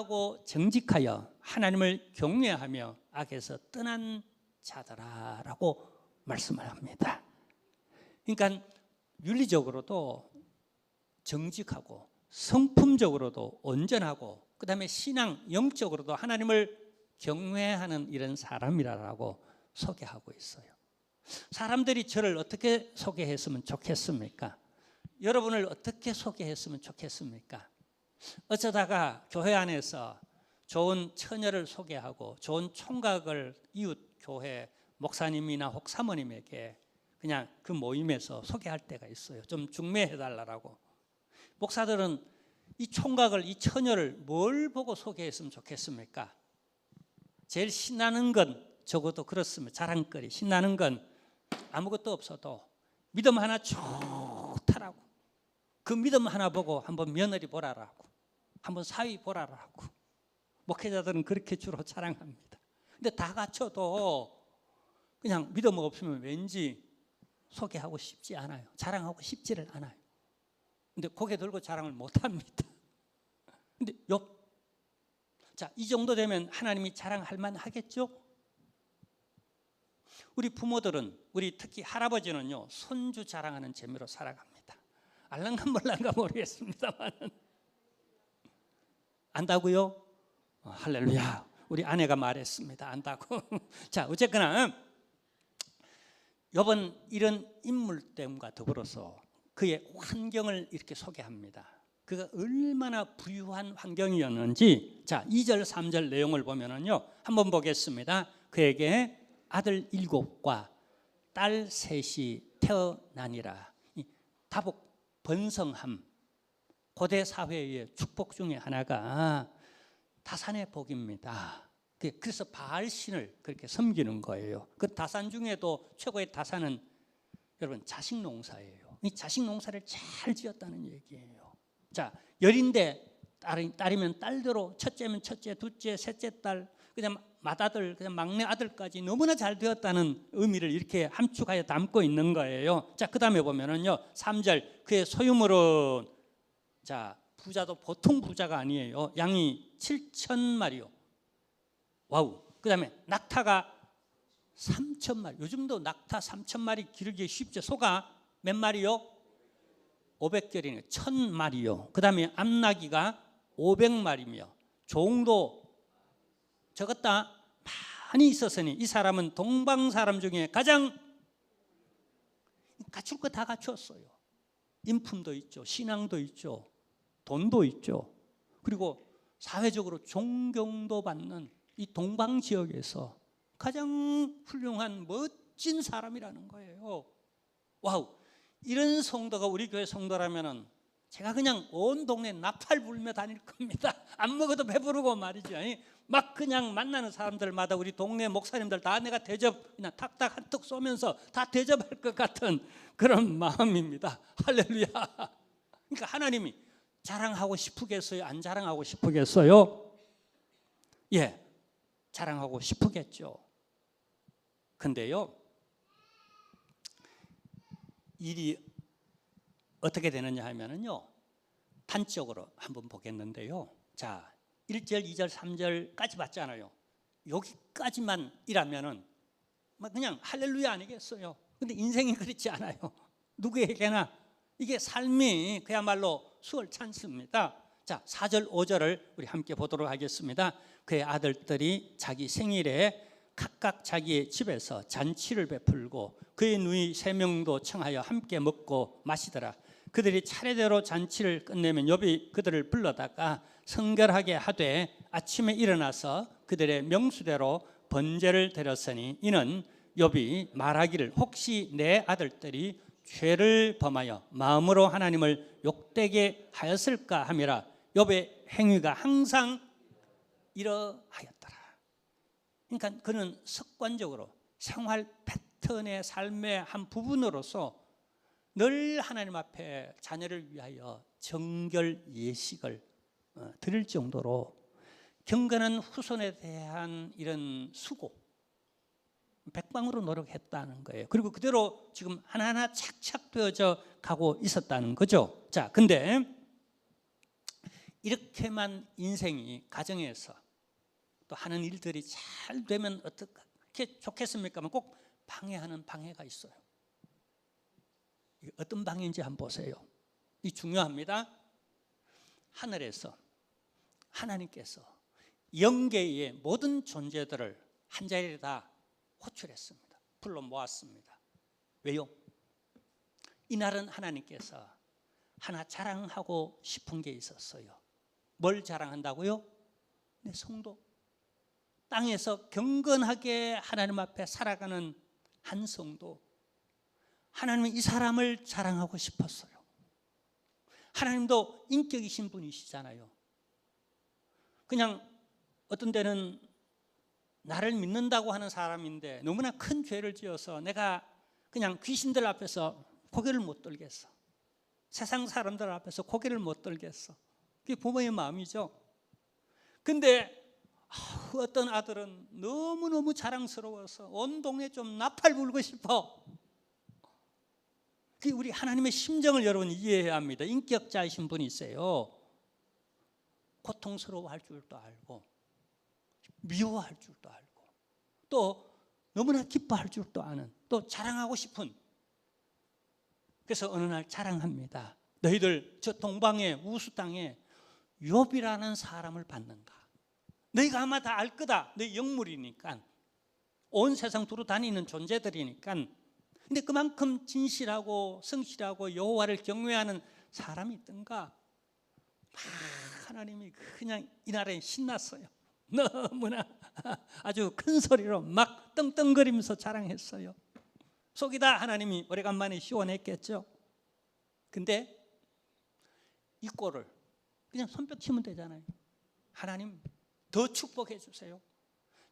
선하고 정직하여 하나님을 경외하며 악에서 떠난 자더라라고 말씀을 합니다. 그러니까 윤리적으로도 정직하고 성품적으로도 온전하고 그다음에 신앙, 영적으로도 하나님을 경외하는 이런 사람이라고 소개하고 있어요. 사람들이 저를 어떻게 소개했으면 좋겠습니까? 여러분을 어떻게 소개했으면 좋겠습니까? 어쩌다가 교회 안에서 좋은 처녀를 소개하고 좋은 총각을 이웃 교회 목사님이나 혹 사모님에게 그냥 그 모임에서 소개할 때가 있어요. 좀 중매해달라고. 목사들은 이 총각을, 이 처녀를 뭘 보고 소개했으면 좋겠습니까? 제일 신나는 건 적어도 그렇습니다. 자랑거리 신나는 건 아무것도 없어도 믿음 하나 좋다라고, 그 믿음 하나 보고 한번 며느리 보라라고, 한번 사위 보라라고. 목회자들은 그렇게 주로 자랑합니다. 근데 다 갖춰도 그냥 믿음 없으면 왠지 소개하고 싶지 않아요. 자랑하고 싶지를 않아요. 근데 고개 들고 자랑을 못합니다. 근데 자, 이 정도 되면 하나님이 자랑할 만하겠죠? 우리 부모들은, 우리 특히 할아버지는요, 손주 자랑하는 재미로 살아갑니다. 알랑가 몰랑가 모르겠습니다만 안다고요? 할렐루야. 우리 아내가 말했습니다. 안다고. 자, 어쨌거나 이번 이런 인물됨과 더불어서 그의 환경을 이렇게 소개합니다. 그가 얼마나 부유한 환경이었는지, 자, 2절 3절 내용을 보면은요, 한번 보겠습니다. 그에게 아들 7과 딸 3이 태어나니라. 다복 번성함, 고대 사회의 축복 중에 하나가 다산의 복입니다. 그래서 바알신을 그렇게 섬기는 거예요. 그 다산 중에도 최고의 다산은 여러분 자식 농사예요. 이 자식 농사를 잘 지었다는 얘기예요. 자, 열인데 딸이면 딸대로, 첫째면 첫째, 둘째, 셋째 딸, 그냥 맏아들, 그냥 막내 아들까지 너무나 잘 되었다는 의미를 이렇게 함축하여 담고 있는 거예요. 자, 그 다음에 보면은요, 3절 그의 소유물은, 자, 부자도 보통 부자가 아니에요. 양이 7,000마리요. 와우. 그 다음에 낙타가 3,000마리. 요즘도 낙타 3,000마리 기르기 쉽죠. 소가 몇 마리요? 500결이네요. 1,000마리요. 그 다음에 암나귀가 500마리며 종도 적었다 많이 있었으니 이 사람은 동방 사람 중에 가장 갖출 거 다 갖추었어요. 인품도 있죠, 신앙도 있죠, 돈도 있죠. 그리고 사회적으로 존경도 받는 이 동방 지역에서 가장 훌륭한 멋진 사람이라는 거예요. 와우. 이런 성도가 우리 교회 성도라면은 제가 그냥 온 동네 나팔 불며 다닐 겁니다. 안 먹어도 배부르고 말이죠. 막 그냥 만나는 사람들마다 우리 동네 목사님들 다 내가 대접 그냥 탁탁 한턱 쏘면서 다 대접할 것 같은 그런 마음입니다. 할렐루야. 그러니까 하나님이 자랑하고 싶으겠어요? 안 자랑하고 싶으겠어요? 예, 자랑하고 싶으겠죠. 근데요, 일이 어떻게 되느냐 하면은요, 단적으로 한번 보겠는데요. 자, 1절, 2절, 3절까지 봤잖아요. 여기까지만 이라면은 그냥 할렐루야 아니겠어요? 근데 인생이 그렇지 않아요. 누구에게나 이게 삶이 그야말로 수월찮습니다. 자, 4절, 5절을 우리 함께 보도록 하겠습니다. 그의 아들들이 자기 생일에 각각 자기의 집에서 잔치를 베풀고 그의 누이 3명도 청하여 함께 먹고 마시더라. 그들이 차례대로 잔치를 끝내면 욥이 그들을 불러다가 성결하게 하되 아침에 일어나서 그들의 명수대로 번제를 드렸으니 이는 욥이 말하기를 혹시 내 아들들이 죄를 범하여 마음으로 하나님을 욕되게 하였을까 함이라. 욥의 행위가 항상 이러하였더라. 그러니까 그는 습관적으로 생활 패턴의 삶의 한 부분으로서 늘 하나님 앞에 자녀를 위하여 정결 예식을 드릴 정도로 경건한 후손에 대한 이런 수고, 백방으로 노력했다는 거예요. 그리고 그대로 지금 하나하나 착착 되어져 가고 있었다는 거죠. 자, 근데 이렇게만 인생이 가정에서 또 하는 일들이 잘 되면 어떻게 좋겠습니까? 꼭 방해하는 방해가 있어요. 이게 어떤 방해인지 한번 보세요. 이 중요합니다. 하늘에서 하나님께서 영계의 모든 존재들을 한자리에 다 호출했습니다. 불러 모았습니다. 왜요? 이날은 하나님께서 하나 자랑하고 싶은 게 있었어요. 뭘 자랑한다고요? 내 성도. 땅에서 경건하게 하나님 앞에 살아가는 한 성도. 하나님은 이 사람을 자랑하고 싶었어요. 하나님도 인격이신 분이시잖아요. 그냥 어떤 때는 나를 믿는다고 하는 사람인데 너무나 큰 죄를 지어서 내가 그냥 귀신들 앞에서 고개를 못 들겠어. 세상 사람들 앞에서 고개를 못 들겠어. 그게 부모의 마음이죠. 근데 어떤 아들은 너무너무 자랑스러워서 온 동네 좀 나팔 불고 싶어. 그게 우리 하나님의 심정을 여러분 이해해야 합니다. 인격자이신 분이세요. 고통스러워할 줄도 알고 미워할 줄도 알고 또 너무나 기뻐할 줄도 아는, 또 자랑하고 싶은. 그래서 어느 날 자랑합니다. 너희들 저 동방의 우수 땅에 욥이라는 사람을 봤는가? 너희가 아마 다 알 거다. 너희 영물이니까, 온 세상 두루 다니는 존재들이니까. 근데 그만큼 진실하고 성실하고 여호와를 경외하는 사람이 있던가? 하나님이 그냥 이날에 신났어요. 너무나 아주 큰 소리로 막 떵떵거리면서 자랑했어요. 속이 다 하나님이 오래간만에 시원했겠죠. 근데 이 꼴을 그냥 손뼉 치면 되잖아요. 하나님 더 축복해 주세요.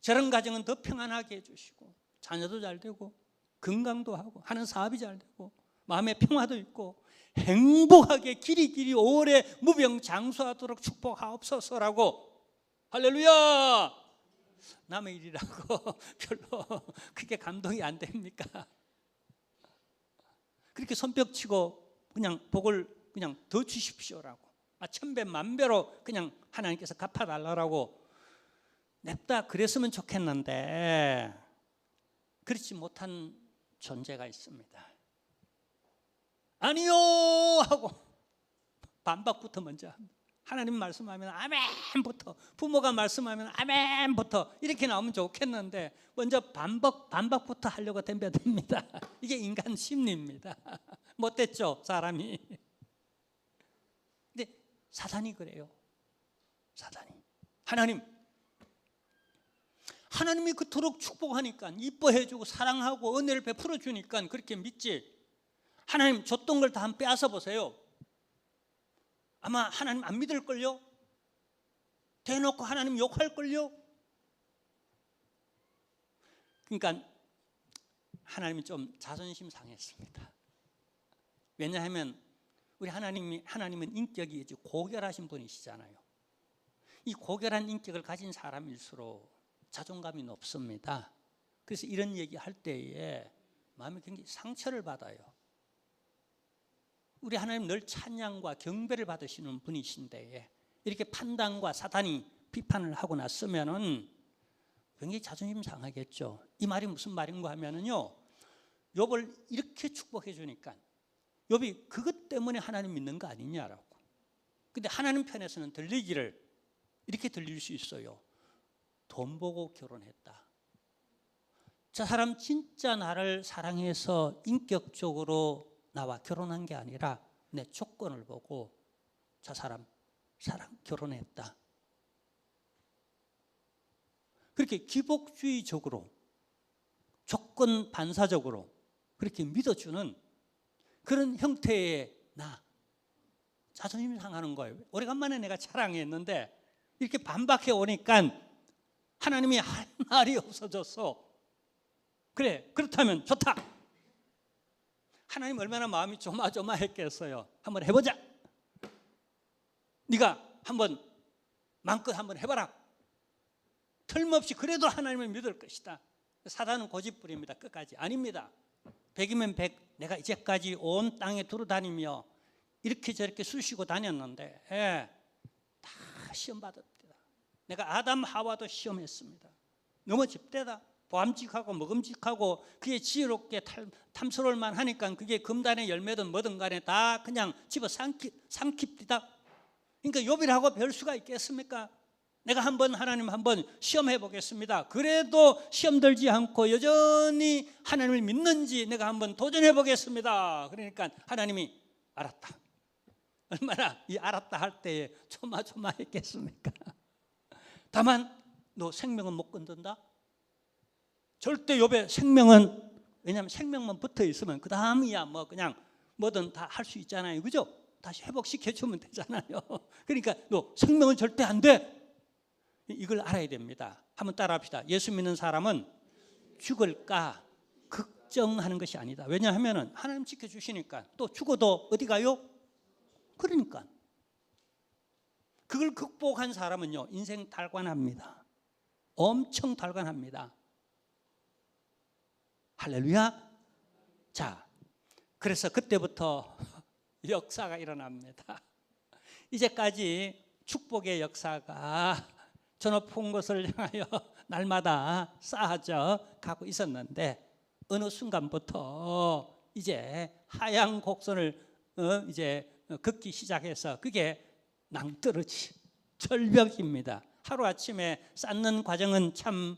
저런 가정은 더 평안하게 해주시고 자녀도 잘 되고 건강도 하고 하는 사업이 잘 되고 마음의 평화도 있고 행복하게 길이 오래 무병장수하도록 축복하옵소서라고. 할렐루야. 남의 일이라고 별로 그게 감동이 안 됩니까? 그렇게 손뼉 치고 그냥 복을 그냥 더 주십시오라고, 천배 만배로 그냥 하나님께서 갚아달라고 냅다 그랬으면 좋겠는데 그렇지 못한 존재가 있습니다. 아니요 하고 반박부터 먼저 합니다. 하나님 말씀하면 아멘부터, 부모가 말씀하면 아멘부터 이렇게 나오면 좋겠는데 먼저 반박부터 하려고 덤벼듭니다. 이게 인간 심리입니다. 못됐죠 사람이. 근데 사단이 그래요. 사단이. 하나님이 그토록 축복하니까, 이뻐해주고 사랑하고 은혜를 베풀어 주니까 그렇게 믿지. 하나님 줬던 걸 다 한번 빼앗아 보세요. 아마 하나님 안 믿을걸요? 대놓고 하나님 욕할걸요? 그러니까 하나님이 좀 자존심 상했습니다. 왜냐하면 우리 하나님은 인격이 고결하신 분이시잖아요. 이 고결한 인격을 가진 사람일수록 자존감이 높습니다. 그래서 이런 얘기할 때에 마음이 굉장히 상처를 받아요. 우리 하나님 늘 찬양과 경배를 받으시는 분이신데 이렇게 판단과 사단이 비판을 하고 났으면은 굉장히 자존심 상하겠죠. 이 말이 무슨 말인가 하면은요, 욥을 이렇게 축복해 주니까 욥이 그것 때문에 하나님 믿는 거 아니냐라고. 근데 하나님 편에서는 들리기를 이렇게 들릴 수 있어요. 돈 보고 결혼했다. 저 사람 진짜 나를 사랑해서 인격적으로 나와 결혼한 게 아니라 내 조건을 보고 저 사람 결혼했다. 그렇게 기복주의적으로 조건 반사적으로 그렇게 믿어주는 그런 형태의 자존심이 상하는 거예요. 오래간만에 내가 자랑했는데 이렇게 반박해 오니까 하나님이 할 말이 없어졌어. 그래, 그렇다면 좋다. 하나님 얼마나 마음이 조마조마했겠어요. 한번 해보자. 네가 한번 마음껏 한번 해봐라. 틀림없이 그래도 하나님을 믿을 것이다. 사단은 고집부립니다. 끝까지. 아닙니다. 100이면 100. 내가 이제까지 온 땅에 두루 다니며 이렇게 저렇게 쑤시고 다녔는데 다 시험 받았다. 내가 아담 하와도 시험했습니다. 너무 집대다. 보암직하고 먹음직하고 그게 지혜롭게 탐스러울 만하니까 그게 금단의 열매든 뭐든 간에 다 그냥 집어 삼킵니다. 그러니까 욥이라고 별 수가 있겠습니까? 내가 하나님 한번 시험해 보겠습니다. 그래도 시험 들지 않고 여전히 하나님을 믿는지 내가 한번 도전해 보겠습니다. 그러니까 하나님이 알았다. 얼마나 이 알았다 할 때에 조마조마했겠습니까? 다만 너 생명은 못 건든다. 절대 욥의 생명은, 왜냐하면 생명만 붙어 있으면 그 다음이야 뭐 그냥 뭐든 다 할 수 있잖아요. 그죠? 다시 회복시켜 주면 되잖아요. 그러니까 너 생명은 절대 안 돼. 이걸 알아야 됩니다. 한번 따라합시다. 예수 믿는 사람은 죽을까 걱정하는 것이 아니다. 왜냐하면 하나님 지켜주시니까. 또 죽어도 어디 가요? 그러니까 그걸 극복한 사람은요 인생 달관합니다. 엄청 달관합니다. 할렐루야. 자, 그래서 그때부터 역사가 일어납니다. 이제까지 축복의 역사가 저 높은 곳을 향하여 날마다 쌓아져 가고 있었는데 어느 순간부터 이제 하양 곡선을 이제 걷기 시작해서 그게 낭떠러지, 절벽입니다. 하루아침에 쌓는 과정은 참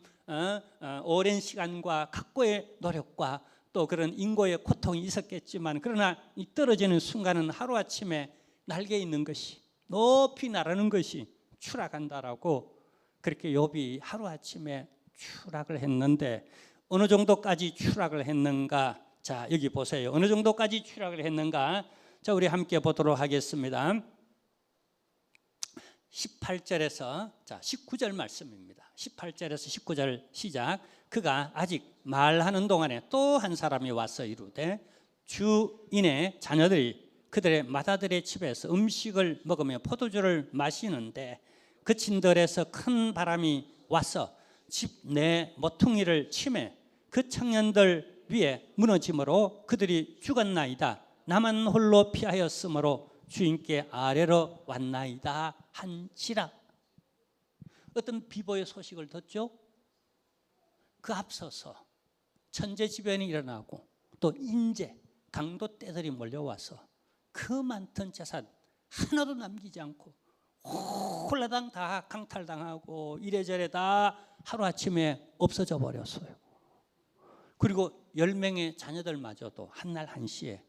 오랜 시간과 각고의 노력과 또 그런 인고의 고통이 있었겠지만, 그러나 이 떨어지는 순간은 하루아침에 날개 있는 것이, 높이 나르는 것이 추락한다라고 그렇게 욥이 하루아침에 추락을 했는데, 어느 정도까지 추락을 했는가? 자, 여기 보세요. 어느 정도까지 추락을 했는가? 자, 우리 함께 보도록 하겠습니다. 18절에서 19절 말씀입니다. 18절에서 19절 시작. 그가 아직 말하는 동안에 또 한 사람이 와서 이르되 주인의 자녀들이 그들의 맏아들의 집에서 음식을 먹으며 포도주를 마시는데 그친들에서 큰 바람이 와서 집 내 모퉁이를 치매 그 청년들 위에 무너짐으로 그들이 죽었나이다. 나만 홀로 피하였으므로 주인께 아래로 왔나이다 한지라. 어떤 비보의 소식을 듣죠? 그 앞서서 천재지변이 일어나고 또 인재, 강도 떼들이 몰려와서 그 많던 재산 하나도 남기지 않고 홀라당 다 강탈당하고 이래저래 다 하루아침에 없어져 버렸어요. 그리고 10명의 자녀들마저도 한날 한시에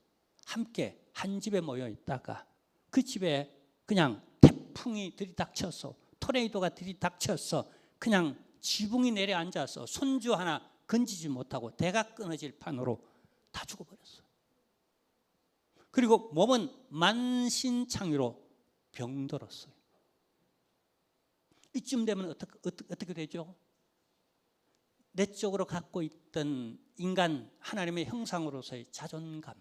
함께 한 집에 모여 있다가 그 집에 그냥 태풍이 들이닥쳐서, 토네이도가 들이닥쳐서 그냥 지붕이 내려앉아서 손주 하나 건지지 못하고 대가 끊어질 판으로 다 죽어버렸어요. 그리고 몸은 만신창이로 병들었어요. 이쯤 되면 어떻게 되죠? 내적으로 갖고 있던 인간 하나님의 형상으로서의 자존감,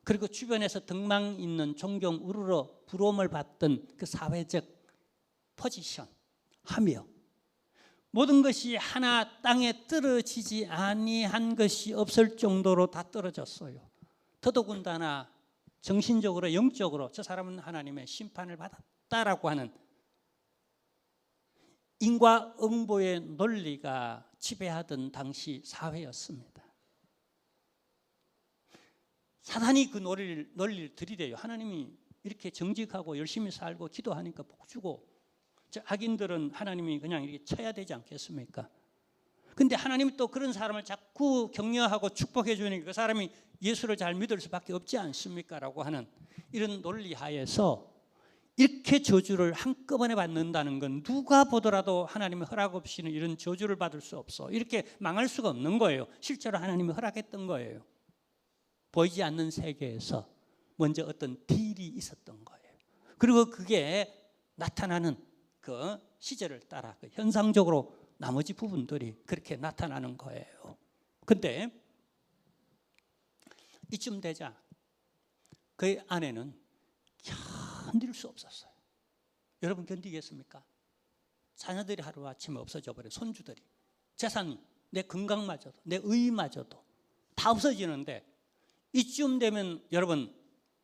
그리고 주변에서 덕망 있는 존경 우러러 부러움을 받던 그 사회적 포지션 하며 모든 것이 하나 땅에 떨어지지 아니한 것이 없을 정도로 다 떨어졌어요. 더더군다나 정신적으로 영적으로 저 사람은 하나님의 심판을 받았다라고 하는 인과응보의 논리가 지배하던 당시 사회였습니다. 사단이 그 논리를 들이대요. 하나님이 이렇게 정직하고 열심히 살고 기도하니까 복 주고, 악인들은 하나님이 그냥 이렇게 쳐야 되지 않겠습니까? 근데 하나님이 또 그런 사람을 자꾸 격려하고 축복해 주니까 그 사람이 예수를 잘 믿을 수밖에 없지 않습니까? 라고 하는 이런 논리 하에서 이렇게 저주를 한꺼번에 받는다는 건 누가 보더라도 하나님의 허락 없이는 이런 저주를 받을 수 없어. 이렇게 망할 수가 없는 거예요. 실제로 하나님이 허락했던 거예요. 보이지 않는 세계에서 먼저 어떤 딜이 있었던 거예요. 그리고 그게 나타나는 그 시절을 따라 그 현상적으로 나머지 부분들이 그렇게 나타나는 거예요. 근데 이쯤 되자 그의 아내는 견딜 수 없었어요. 여러분 견디겠습니까? 자녀들이 하루아침에 없어져 버려. 손주들이, 재산이, 내 건강마저도, 내 의마저도 다 없어지는데 이쯤 되면 여러분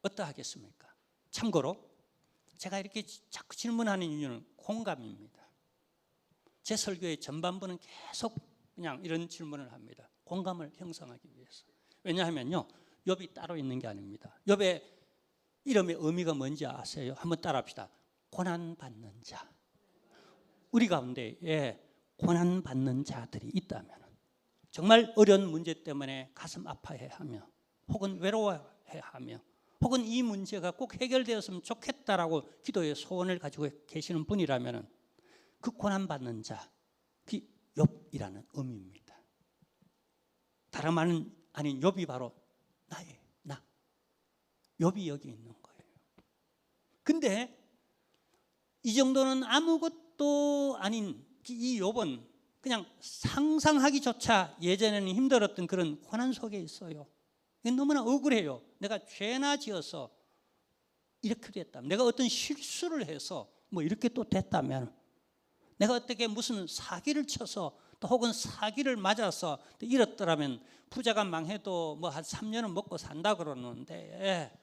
어떠하겠습니까? 참고로 제가 이렇게 자꾸 질문하는 이유는 공감입니다. 제 설교의 전반부는 계속 그냥 이런 질문을 합니다. 공감을 형성하기 위해서. 왜냐하면요, 욥이 따로 있는 게 아닙니다. 욥의 이름의 의미가 뭔지 아세요? 한번 따라합시다. 고난받는 자. 우리 가운데에 고난받는 자들이 있다면, 정말 어려운 문제 때문에 가슴 아파해하며 혹은 외로워해하며 혹은 이 문제가 꼭 해결되었으면 좋겠다라고 기도의 소원을 가지고 계시는 분이라면 그 고난받는 자, 그 욥이라는 의미입니다. 다름 아닌 욥이 바로 나예요. 나. 욥이 여기 있는 거예요. 근데 이 정도는 아무것도 아닌 이 욥은 그냥 상상하기조차 예전에는 힘들었던 그런 고난 속에 있어요. 너무나 억울해요. 내가 죄나 지어서 이렇게 됐다면, 내가 어떤 실수를 해서 뭐 이렇게 또 됐다면, 내가 어떻게 무슨 사기를 쳐서 또 혹은 사기를 맞아서 또 이렇더라면 부자가 망해도 뭐 한 3년은 먹고 산다 그러는데,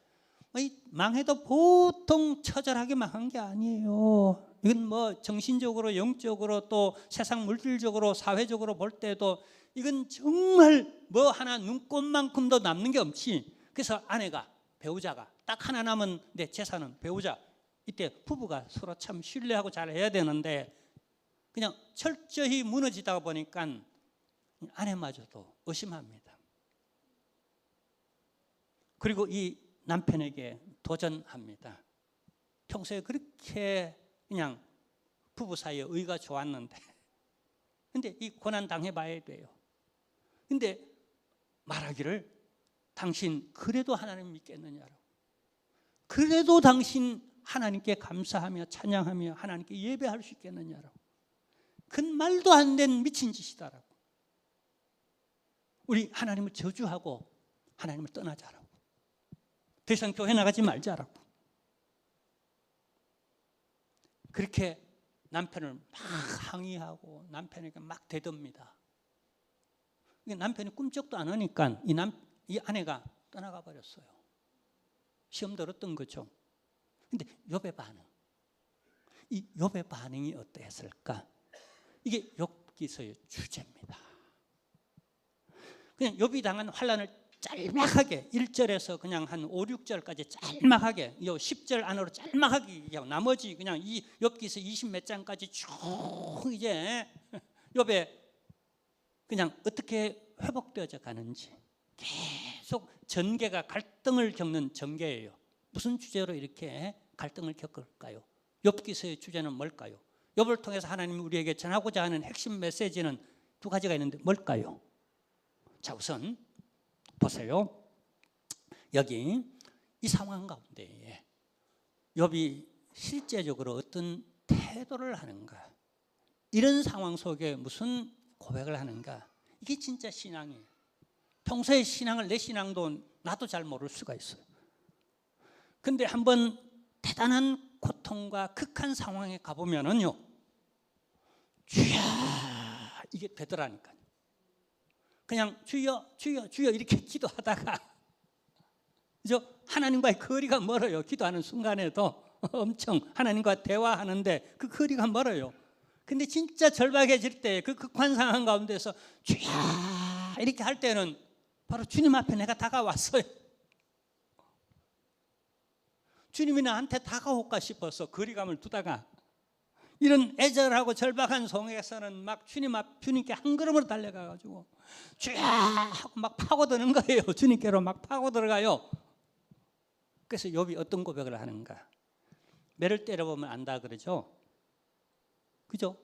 망해도 보통 처절하게 망한 게 아니에요. 이건 뭐 정신적으로, 영적으로, 또 세상 물질적으로, 사회적으로 볼 때도 이건 정말 뭐 하나 눈꼽만큼도 남는 게 없지. 그래서 아내가, 배우자가 딱 하나 남은 내 재산은 배우자. 이때 부부가 서로 참 신뢰하고 잘해야 되는데 그냥 철저히 무너지다 보니까 아내마저도 의심합니다. 그리고 이 남편에게 도전합니다. 평소에 그렇게 그냥 부부 사이에 의가 좋았는데 근데 이 고난 당해봐야 돼요. 근데 말하기를, 당신 그래도 하나님 믿겠느냐라고. 그래도 당신 하나님께 감사하며 찬양하며 하나님께 예배할 수 있겠느냐라고. 그건 말도 안 되는 미친 짓이다라고. 우리 하나님을 저주하고 하나님을 떠나자라고. 더 이상 교회 나가지 말자라고. 그렇게 남편을 막 항의하고 남편에게 막 대듭니다. 남편이 꿈쩍도 안 하니까 이 아내가 떠나가 버렸어요. 시험 들었던 거죠. 근데 욥의 반응, 이 욥의 반응이 어땠을까? 이게 욥기서의 주제입니다. 그냥 욥이 당한 환난을 짤막하게 1절에서 그냥 한 5, 6절까지 짤막하게, 요 10절 안으로 짤막하게 얘기하고 나머지 그냥 이 욥기서 20몇 장까지 쭉 이제 욥의 그냥 어떻게 회복되어져 가는지 계속 전개가, 갈등을 겪는 전개예요. 무슨 주제로 이렇게 갈등을 겪을까요? 욥기서의 주제는 뭘까요? 욥을 통해서 하나님이 우리에게 전하고자 하는 핵심 메시지는 두 가지가 있는데 뭘까요? 자, 우선 보세요. 여기 이 상황 가운데 욥이 실제적으로 어떤 태도를 하는가, 이런 상황 속에 무슨 고백을 하는가, 이게 진짜 신앙이에요. 평소의 신앙을, 내 신앙도 나도 잘 모를 수가 있어요. 근데 한번 대단한 고통과 극한 상황에 가보면은요, 주야 이게 되더라니까요. 그냥 주여 주여 주여 이렇게 기도하다가 그죠? 하나님과의 거리가 멀어요. 기도하는 순간에도 엄청 하나님과 대화하는데 그 거리가 멀어요. 근데 진짜 절박해질 때, 그 극한 상황 가운데서 주야 이렇게 할 때는 바로 주님 앞에 내가 다가왔어요. 주님이 나한테 다가올까 싶어서 거리감을 두다가 이런 애절하고 절박한 속에서는 막 주님께 한 걸음으로 달려가가지고 주야 하고 막 파고드는 거예요. 주님께로 막 파고 들어가요. 그래서 욥이 어떤 고백을 하는가? 매를 때려보면 안다 그러죠. 그죠?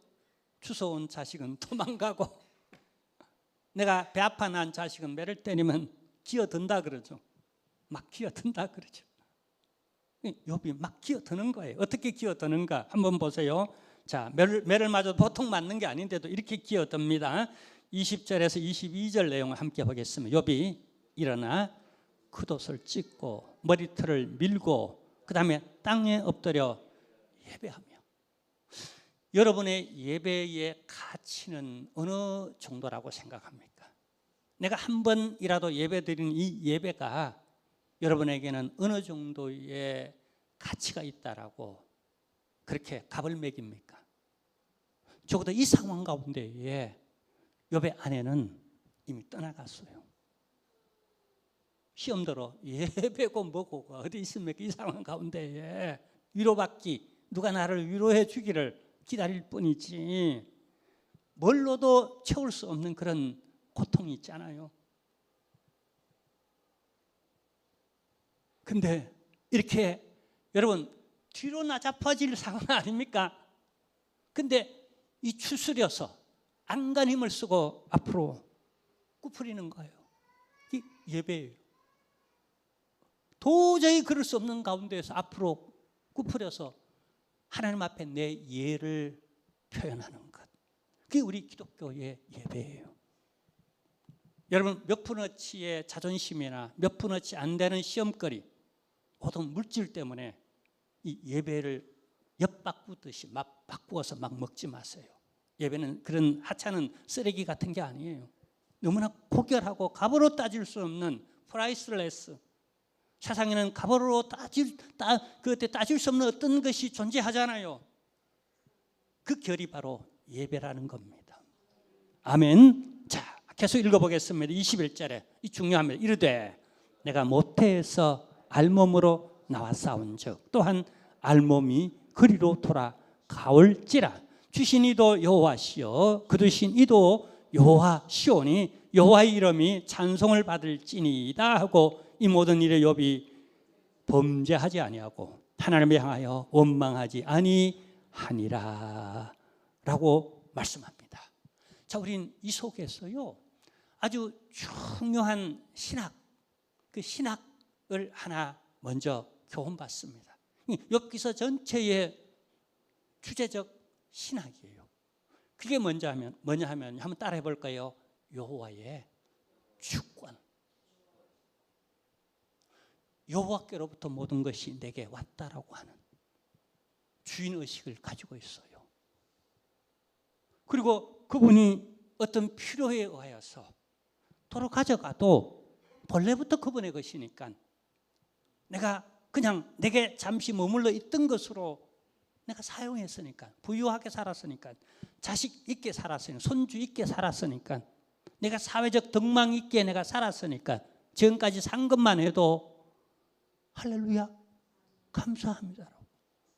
주워온 자식은 도망가고 내가 배 아파 난 자식은 매를 때리면 기어든다 그러죠. 막 기어든다 그러죠. 욥이 막 기어드는 거예요. 어떻게 기어드는가 한번 보세요. 자, 매를 맞아도 보통 맞는 게 아닌데도 이렇게 기어듭니다. 20절에서 22절 내용을 함께 보겠습니다. 욥이 일어나 겉옷을 찢고 머리털을 밀고 그 다음에 땅에 엎드려 예배하며. 여러분의 예배의 가치는 어느 정도라고 생각합니까? 내가 한 번이라도 예배 드리는 이 예배가 여러분에게는 어느 정도의 가치가 있다라고 그렇게 값을 매깁니까? 적어도 이 상황 가운데에 욥의 아내는 이미 떠나갔어요. 시험 들어 예배고 뭐고 어디 있습니까? 이 상황 가운데에 위로받기, 누가 나를 위로해 주기를 기다릴 뿐이지 뭘로도 채울 수 없는 그런 고통이 있잖아요. 근데 이렇게 여러분 뒤로 나자빠질 상황 아닙니까? 근데 이 추스려서 안간 힘을 쓰고 앞으로 꾸풀이는 거예요. 이 예배예요. 도저히 그럴 수 없는 가운데에서 앞으로 꾸풀여서 하나님 앞에 내 예를 표현하는 것. 그게 우리 기독교의 예배예요. 여러분 몇 푼어치의 자존심이나 몇 푼어치 안 되는 시험거리, 모든 물질 때문에 이 예배를 엿바꾸듯이 막 바꾸어서 막 먹지 마세요. 예배는 그런 하찮은 쓰레기 같은 게 아니에요. 너무나 고결하고 값으로 따질 수 없는 프라이스레스. 세상에는 값으로 따질 수 없는 어떤 것이 존재하잖아요. 그 결이 바로 예배라는 겁니다. 아멘. 자, 계속 읽어보겠습니다. 21절에 이 중요합니다. 이르되 내가 모태에서 알몸으로 나왔사온즉 또한 알몸이 그리로 돌아가올지라. 주신 이도 여호와시요 거두신 이도 여호와시오니 여호와의 이름이 찬송을 받을지니이다 하고 이 모든 일에 욥이 범죄하지 아니하고 하나님을 향하여 원망하지 아니하니라 라고 말씀합니다. 자, 우린 이 속에서요 아주 중요한 신학, 그 신학을 하나 먼저 교훈받습니다. 욥기서 전체의 주제적 신학이에요. 그게 뭐냐 하면 한번 따라해 볼까요? 여호와의 주권. 여호와께로부터 모든 것이 내게 왔다라고 하는 주인의식을 가지고 있어요. 그리고 그분이 어떤 필요에 의하여서 도로 가져가도 본래부터 그분의 것이니까 내가 그냥 내게 잠시 머물러 있던 것으로 내가 사용했으니까, 부유하게 살았으니까, 자식 있게 살았으니까, 손주 있게 살았으니까, 내가 사회적 덕망 있게 내가 살았으니까 지금까지 산 것만 해도 할렐루야 감사합니다.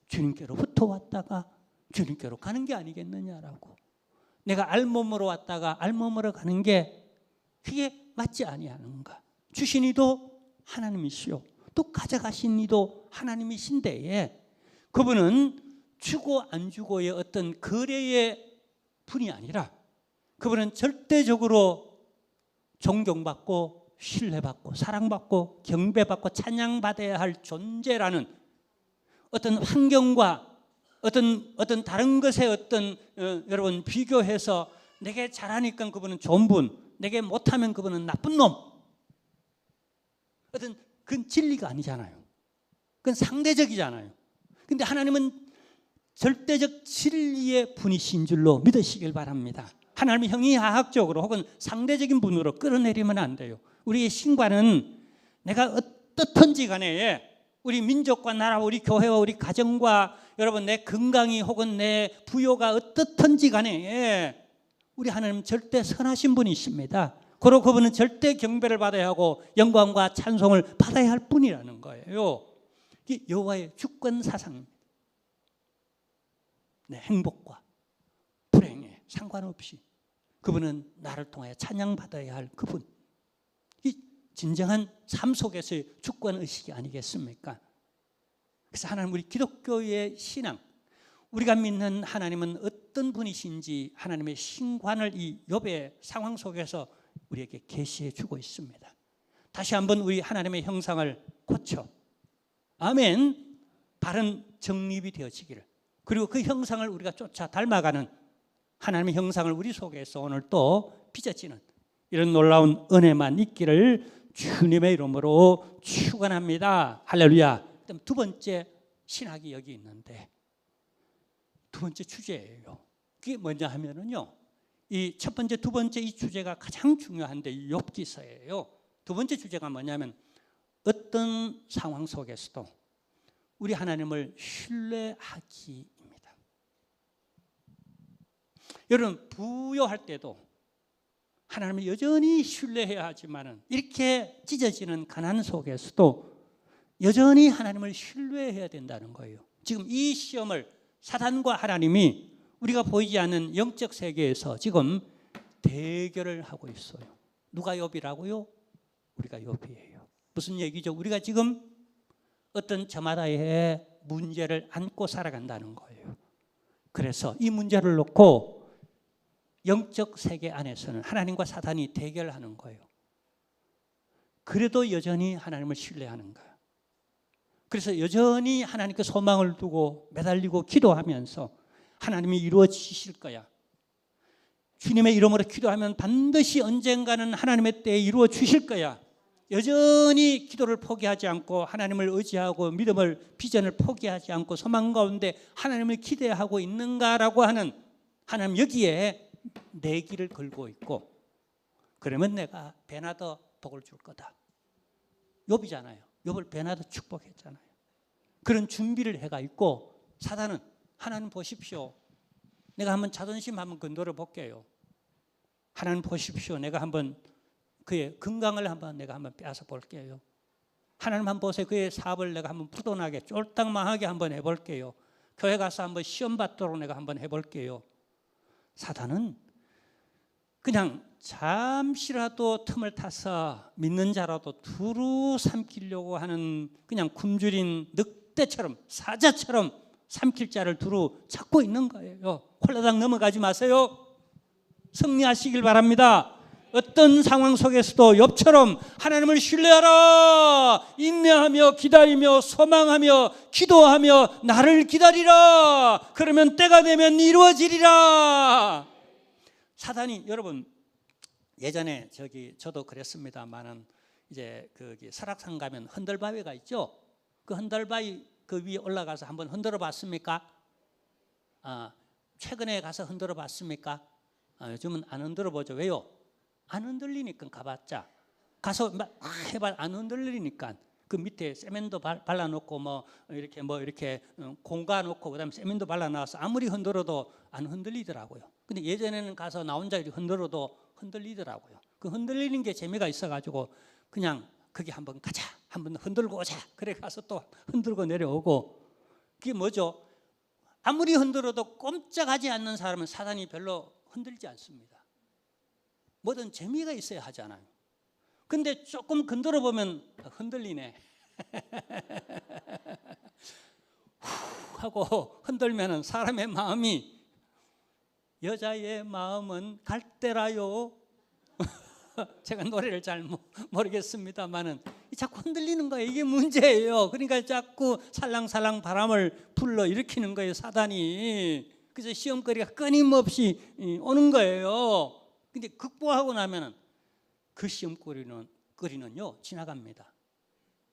주님께로부터 왔다가 주님께로 가는 게 아니겠느냐라고. 내가 알몸으로 왔다가 알몸으로 가는 게 그게 맞지 아니하는가. 주신 이도 하나님이시오, 또 가져가신 이도 하나님이신데 그분은 주고 안 주고의 어떤 거래의 분이 아니라 그분은 절대적으로 존경받고 신뢰받고 사랑받고 경배받고 찬양받아야 할 존재라는 어떤 환경과 어떤 다른 것에 여러분 비교해서 내게 잘하니까 그분은 좋은 분, 내게 못하면 그분은 나쁜 놈. 그건 진리가 아니잖아요. 그건 상대적이잖아요. 근데 하나님은 절대적 진리의 분이신 줄로 믿으시길 바랍니다. 하나님은 형이하학적으로 혹은 상대적인 분으로 끌어내리면 안 돼요. 우리의 신과는 내가 어떻든지 간에 우리 민족과 나라, 우리 교회와 우리 가정과 여러분 내 건강이 혹은 내 부요가 어떻든지 간에 우리 하나님은 절대 선하신 분이십니다. 그리고 그분은 절대 경배를 받아야 하고 영광과 찬송을 받아야 할 분이라는 거예요. 이게 여호와의 주권 사상입니다. 내 행복과 불행에 상관없이 그분은 나를 통하여 찬양받아야 할 그분. 이 진정한 삶 속에서의 주권의식이 아니겠습니까? 그래서 하나님, 우리 기독교의 신앙, 우리가 믿는 하나님은 어떤 분이신지 하나님의 신관을 이 욥의 상황 속에서 우리에게 계시해 주고 있습니다. 다시 한번 우리 하나님의 형상을 고쳐, 아멘, 바른 정립이 되어지기를, 그리고 그 형상을 우리가 쫓아 닮아가는 하나님의 형상을 우리 속에서 오늘 또 빚어지는 이런 놀라운 은혜만 있기를 주님의 이름으로 축원합니다. 할렐루야. 그다음 두 번째 신학이 여기 있는데 두 번째 주제예요. 그게 뭐냐 하면은요, 이 첫 번째, 두 번째 이 주제가 가장 중요한데 욥기서예요. 두 번째 주제가 뭐냐면 어떤 상황 속에서도 우리 하나님을 신뢰하기입니다. 여러분, 부여할 때도 하나님을 여전히 신뢰해야 하지만 이렇게 찢어지는 가난 속에서도 여전히 하나님을 신뢰해야 된다는 거예요. 지금 이 시험을 사단과 하나님이 우리가 보이지 않는 영적 세계에서 지금 대결을 하고 있어요. 누가 욥이라고요? 우리가 욥이에요. 무슨 얘기죠? 우리가 지금 어떤 저마다의 문제를 안고 살아간다는 거예요. 그래서 이 문제를 놓고 영적 세계 안에서는 하나님과 사단이 대결하는 거예요. 그래도 여전히 하나님을 신뢰하는가? 그래서 여전히 하나님께 소망을 두고 매달리고 기도하면서 하나님이 이루어지실 거야. 주님의 이름으로 기도하면 반드시 언젠가는 하나님의 때에 이루어 주실 거야. 여전히 기도를 포기하지 않고 하나님을 의지하고 믿음을, 비전을 포기하지 않고 소망 가운데 하나님을 기대하고 있는가라고 하는, 하나님 여기에 내 길을 걸고 있고, 그러면 내가 베나더 복을 줄 거다. 욥이잖아요. 욥을 베나더 축복했잖아요. 그런 준비를 해가 있고, 사단은 하나님 보십시오. 내가 한번 자존심 한번 건드려 볼게요. 하나님 보십시오. 내가 한번 그의 건강을 내가 한번 빼앗아 볼게요. 하나님 한번 보세요. 그의 사업을 내가 한번 부도나게 쫄딱망하게 한번 해볼게요. 교회 가서 한번 시험 받도록 내가 한번 해볼게요. 사단은 그냥 잠시라도 틈을 타서 믿는 자라도 두루 삼키려고 하는, 그냥 굶주린 늑대처럼, 사자처럼 삼킬 자를 두루 찾고 있는 거예요. 홀라당 넘어가지 마세요. 승리하시길 바랍니다. 어떤 상황 속에서도 욥처럼 하나님을 신뢰하라, 인내하며 기다리며 소망하며 기도하며 나를 기다리라. 그러면 때가 되면 이루어지리라. 사단이, 여러분 예전에 저도 그랬습니다만은, 이제 설악산 가면 흔들바위가 있죠. 그 흔들바위 그 위에 올라가서 한번 흔들어 봤습니까? 최근에 가서 흔들어 봤습니까? 요즘은 안 흔들어 보죠. 왜요? 안 흔들리니까. 가봤자 가서 막 해봐 안 흔들리니까. 그 밑에 세면도 발라놓고 이렇게 공가놓고 그다음에 세면도 발라놔서 아무리 흔들어도 안 흔들리더라고요. 근데 예전에는 가서 나 혼자 이렇게 흔들어도 흔들리더라고요. 그 흔들리는 게 재미가 있어가지고 그냥 거기 한번 가자, 한번 흔들고 오자. 그래 가서 또 흔들고 내려오고. 그게 뭐죠? 아무리 흔들어도 꼼짝하지 않는 사람은 사단이 별로 흔들지 않습니다. 뭐든 재미가 있어야 하잖아요. 근데 조금 흔들어 보면 흔들리네 하고 흔들면은 사람의 마음이, 여자의 마음은 갈대라요. 제가 노래를 잘 모르겠습니다만은 자꾸 흔들리는 거예요. 이게 문제예요. 그러니까 자꾸 살랑살랑 바람을 불러 일으키는 거예요, 사단이. 그래서 시험거리가 끊임없이 오는 거예요. 근데 극복하고 나면은 그 시험거리는요 지나갑니다.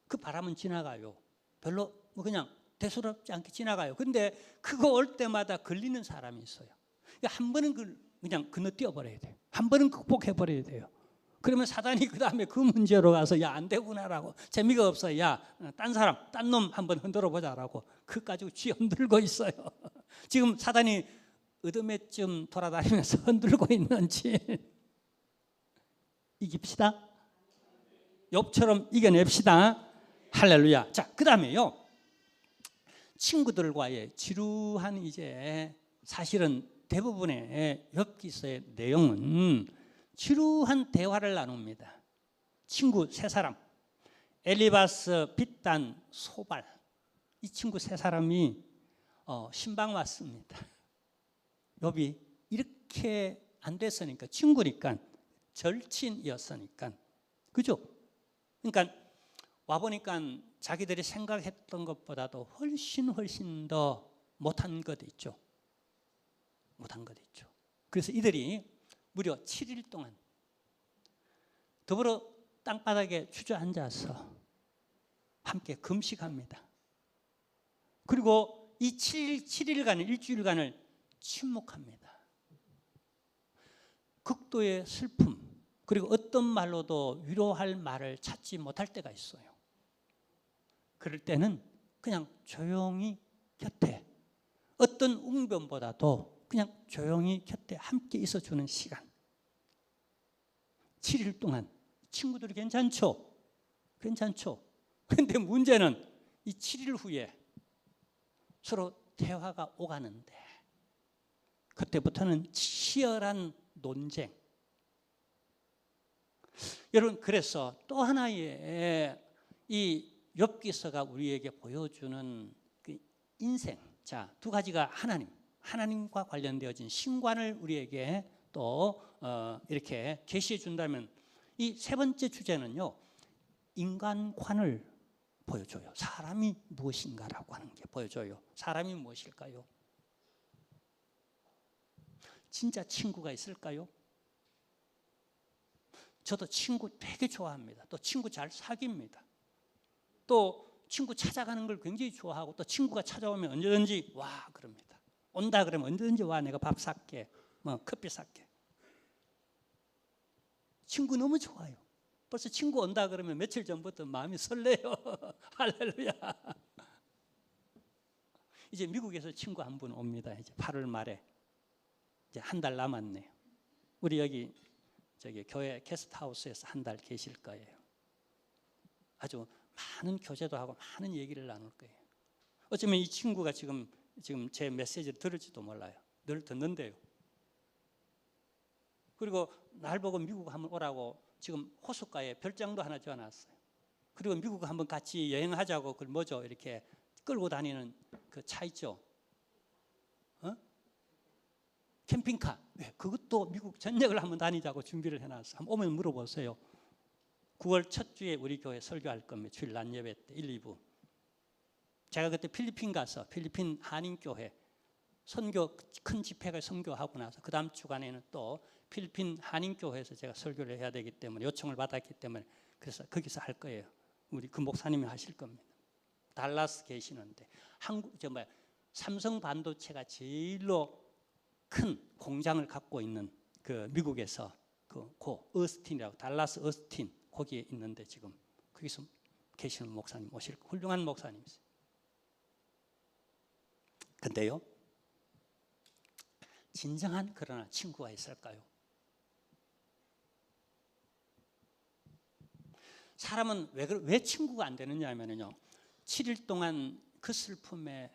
그 바람은 지나가요. 별로 그냥 대수롭지 않게 지나가요. 근데 그거 올 때마다 걸리는 사람이 있어요. 한 번은 그냥 건너뛰어 버려야 돼요. 한 번은 극복해 버려야 돼요. 그러면 사단이 그 다음에 그 문제로 가서 야, 안 되구나라고, 재미가 없어, 야, 딴 사람, 딴 놈 한번 흔들어 보자라고 그거 가지고 쥐 흔들고 있어요. 지금 사단이 어둠에쯤 돌아다니면서 흔들고 있는지 이깁시다. 욥처럼 이겨냅시다. 할렐루야. 자, 그 다음에요, 친구들과의 지루한, 이제 사실은 대부분의 욥기서의 내용은 지루한 대화를 나눕니다. 친구 세 사람, 엘리바스, 빗단, 소발, 이 친구 세 사람이 신방 왔습니다. 욥이 이렇게 안 됐으니까, 친구니까, 절친이었으니까, 그죠? 그러니까 와보니까 자기들이 생각했던 것보다도 훨씬 더 못한 것 있죠. 못한 것 있죠. 그래서 이들이 무려 7일 동안 더불어 땅바닥에 주저앉아서 함께 금식합니다. 그리고 이 7일간을, 일주일간을 침묵합니다. 극도의 슬픔, 그리고 어떤 말로도 위로할 말을 찾지 못할 때가 있어요. 그럴 때는 그냥 조용히 곁에, 어떤 웅변보다도 그냥 조용히 곁에 함께 있어주는 시간. 7일 동안 친구들이 괜찮죠? 괜찮죠? 근데 문제는 이 7일 후에 서로 대화가 오가는데 그때부터는 치열한 논쟁. 여러분, 그래서 또 하나의 이 욥기서가 우리에게 보여주는 그 인생, 자, 두 가지가 하나님과 관련되어진 신관을 우리에게 또 이렇게 계시해 준다면, 이 세 번째 주제는요, 인간관을 보여줘요. 사람이 무엇인가라고 하는 게 보여줘요. 사람이 무엇일까요? 진짜 친구가 있을까요? 저도 친구 되게 좋아합니다. 또 친구 잘 사귀입니다. 또 친구 찾아가는 걸 굉장히 좋아하고, 또 친구가 찾아오면 언제든지 와 그럽니다. 온다 그러면 언제든지 와, 내가 밥 살게, 뭐 커피 살게. 친구 너무 좋아요. 벌써 친구 온다 그러면 며칠 전부터 마음이 설레요. 할렐루야. 이제 미국에서 친구 한 분 옵니다. 이제 8월 말에 이제 한 달 남았네요. 우리 여기 저기 교회 게스트하우스에서 한 달 계실 거예요. 아주 많은 교제도 하고 많은 얘기를 나눌 거예요. 어쩌면 이 친구가 지금 제 메시지를 들을지도 몰라요. 늘 듣는데요. 그리고 날 보고 미국 한번 오라고 지금 호숫가에 별장도 하나 지어놨어요. 그리고 미국 한번 같이 여행하자고, 그걸 뭐죠? 이렇게 끌고 다니는 그 차 있죠? 캠핑카. 네, 그것도 미국 전역을 한번 다니자고 준비를 해놨어요. 한번 오면 물어보세요. 9월 첫 주에 우리 교회 설교할 겁니다. 주일 낮 예배 때 1, 2부. 제가 그때 필리핀 가서 필리핀 한인교회 선교 큰 집회가 선교하고 나서 그 다음 주간에는 또 필리핀 한인교회에서 제가 설교를 해야 되기 때문에 요청을 받았기 때문에, 그래서 거기서 할 거예요. 우리 그 목사님이 하실 겁니다. 달라스 계시는데 삼성 반도체가 제일로 큰 공장을 갖고 있는 그 미국에서 고 어스틴이라고, 달라스 어스틴 거기에 있는데 지금 거기서 계시는 목사님 오실, 훌륭한 목사님이세요. 근데요, 진정한 그러나 친구가 있을까요? 사람은 왜 친구가 안 되느냐 하면요, 7일 동안 그 슬픔에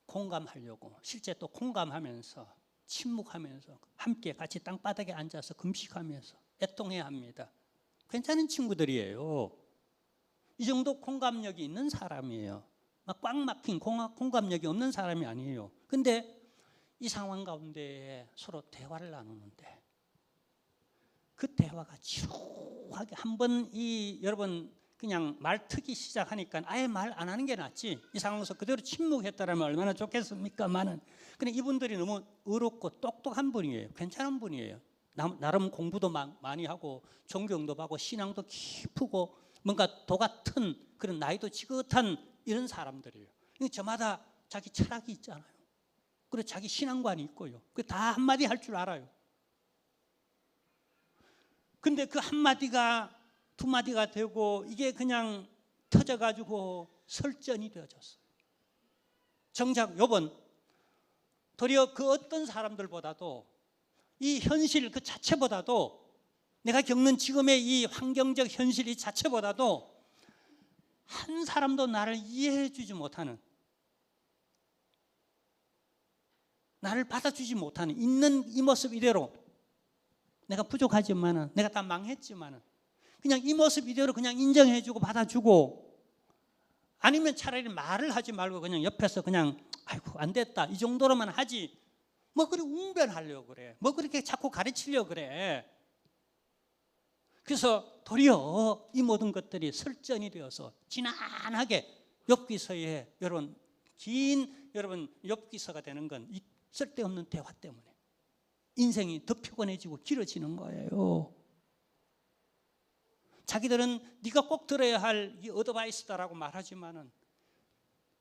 공감하려고 실제 또 공감하면서 침묵하면서 함께 같이 땅바닥에 앉아서 금식하면서 애통해야 합니다. 괜찮은 친구들이에요. 이 정도 공감력이 있는 사람이에요. 막 꽉 막힌 공감력이 없는 사람이 아니에요. 근데 이 상황 가운데 서로 대화를 나누는데 그 대화가 지루하게 한번 여러분 그냥 말 트기 시작하니까 아예 말 안 하는 게 낫지, 이 상황에서 그대로 침묵했다라면 얼마나 좋겠습니까만은. 근데 이분들이 너무 어렵고 똑똑한 분이에요. 괜찮은 분이에요. 나름 공부도 많이 하고 존경도 받고 신앙도 깊고 뭔가 도 같은 그런 나이도 지긋한 이런 사람들이에요. 저마다 자기 철학이 있잖아요. 그리고 자기 신앙관이 있고요. 그 다 한마디 할 줄 알아요. 근데 그 한마디가 두 마디가 되고 이게 그냥 터져가지고 설전이 되어졌어요. 정작 욥은 도리어 그 어떤 사람들보다도 이 현실 그 자체보다도, 내가 겪는 지금의 이 환경적 현실 이 자체보다도 한 사람도 나를 이해해 주지 못하는, 나를 받아주지 못하는, 있는 이 모습 이대로 내가 부족하지만은, 내가 다 망했지만은 그냥 이 모습 이대로 그냥 인정해주고 받아주고, 아니면 차라리 말을 하지 말고 그냥 옆에서 그냥 아이고 안 됐다 이 정도로만 하지, 뭐 그리 웅변하려고 그래, 뭐 그렇게 자꾸 가르치려고 그래. 그래서 도리어 이 모든 것들이 설전이 되어서 지난하게 욥기서에 여러분 긴 욥기서가 되는 건 이 쓸데없는 대화 때문에 인생이 더 피곤해지고 길어지는 거예요. 자기들은 네가 꼭 들어야 할 이 어드바이스다라고 말하지만은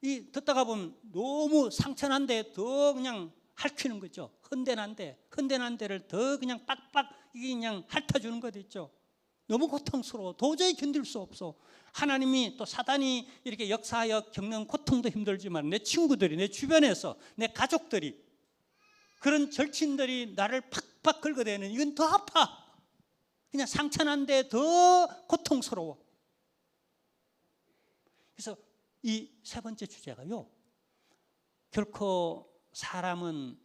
이 듣다가 보면 너무 상처난데 더 그냥 핥히는 거죠. 흔대난 데를 더 그냥 빡빡 이게 그냥 핥아주는 것 있죠. 너무 고통스러워. 도저히 견딜 수 없어. 하나님이 또 사단이 이렇게 역사하여 겪는 고통도 힘들지만 내 친구들이, 내 주변에서 내 가족들이, 그런 절친들이 나를 팍팍 긁어대는, 이건 더 아파. 그냥 상처난데 더 고통스러워. 그래서 이 세 번째 주제가요, 결코 사람은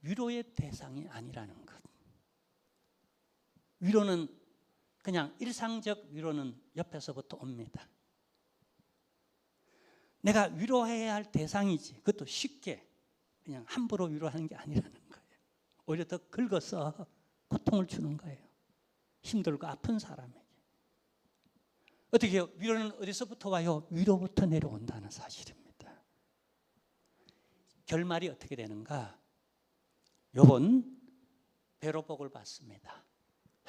위로의 대상이 아니라는 것. 위로는 그냥 일상적 위로는 옆에서부터 옵니다. 내가 위로해야 할 대상이지, 그것도 쉽게 그냥 함부로 위로하는 게 아니라는 거예요. 오히려 더 긁어서 고통을 주는 거예요. 힘들고 아픈 사람에게. 어떻게 해요? 위로는 어디서부터 와요? 위로부터 내려온다는 사실입니다. 결말이 어떻게 되는가? 욥은 배로 복을 받습니다.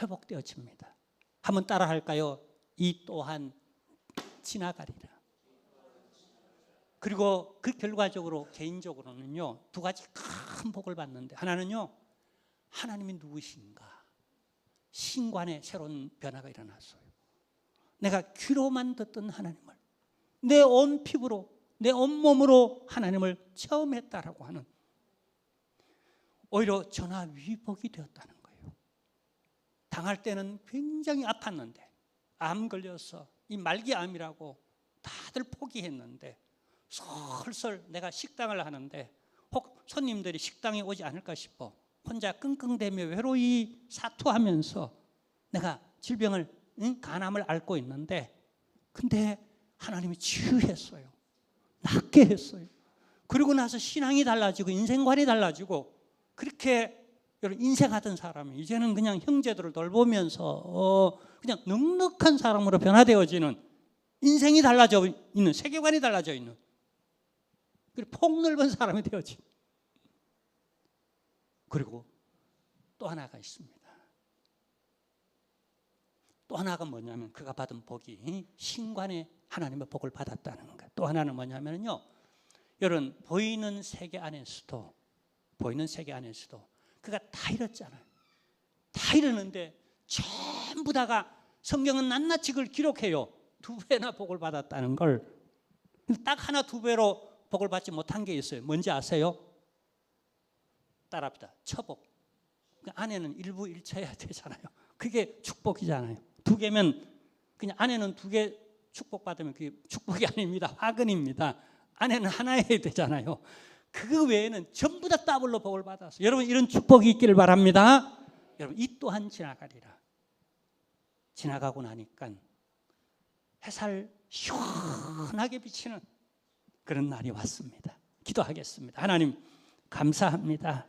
회복되어집니다. 한번 따라 할까요? 이 또한 지나가리라. 그리고 그 결과적으로 개인적으로는요, 두 가지 큰 복을 받는데, 하나는요, 하나님이 누구신가? 신관의 새로운 변화가 일어났어요. 내가 귀로만 듣던 하나님을 내 온 피부로, 내 온몸으로 하나님을 체험했다라고 하는, 오히려 전화위복이 되었다는 거예요. 당할 때는 굉장히 아팠는데, 암 걸려서 이 말기암이라고 다들 포기했는데, 설설 내가 식당을 하는데 혹 손님들이 식당에 오지 않을까 싶어 혼자 끙끙대며 외로이 사투하면서 내가 질병을, 간암을 앓고 있는데, 근데 하나님이 치유했어요. 낫게 했어요. 그리고 나서 신앙이 달라지고 인생관이 달라지고, 그렇게 인생하던 사람이 이제는 그냥 형제들을 돌보면서 그냥 넉넉한 사람으로 변화되어지는, 인생이 달라져 있는, 세계관이 달라져 있는, 그리고 폭넓은 사람이 되어지. 그리고 또 하나가 있습니다. 또 하나가 뭐냐면, 그가 받은 복이 신관의 하나님의 복을 받았다는 것. 또 하나는 뭐냐면요, 여러분, 보이는 세계 안에서도 그가 다 잃었잖아요. 다 잃었는데 전부 다가, 성경은 낱낱이 그걸 기록해요. 2배나 복을 받았다는 걸. 딱 하나 2배로 복을 받지 못한 게 있어요. 뭔지 아세요? 따라합니다. 처복. 아내는 일부 일처해야 되잖아요. 그게 축복이잖아요. 2개면 그냥 아내는 2개 축복받으면 그게 축복이 아닙니다. 화근입니다. 아내는 하나 해야 되잖아요. 그거 외에는 전부 다 더블로 복을 받았어요. 여러분, 이런 축복이 있기를 바랍니다. 여러분, 이 또한 지나가리라. 지나가고 나니까 햇살 시원하게 비치는 그런 날이 왔습니다. 기도하겠습니다. 하나님, 감사합니다.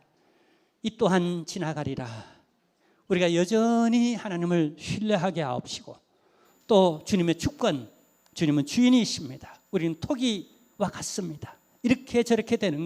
이 또한 지나가리라. 우리가 여전히 하나님을 신뢰하게 하옵시고, 또 주님의 주권, 주님은 주인이십니다. 우리는 토기와 같습니다. 이렇게 저렇게 되는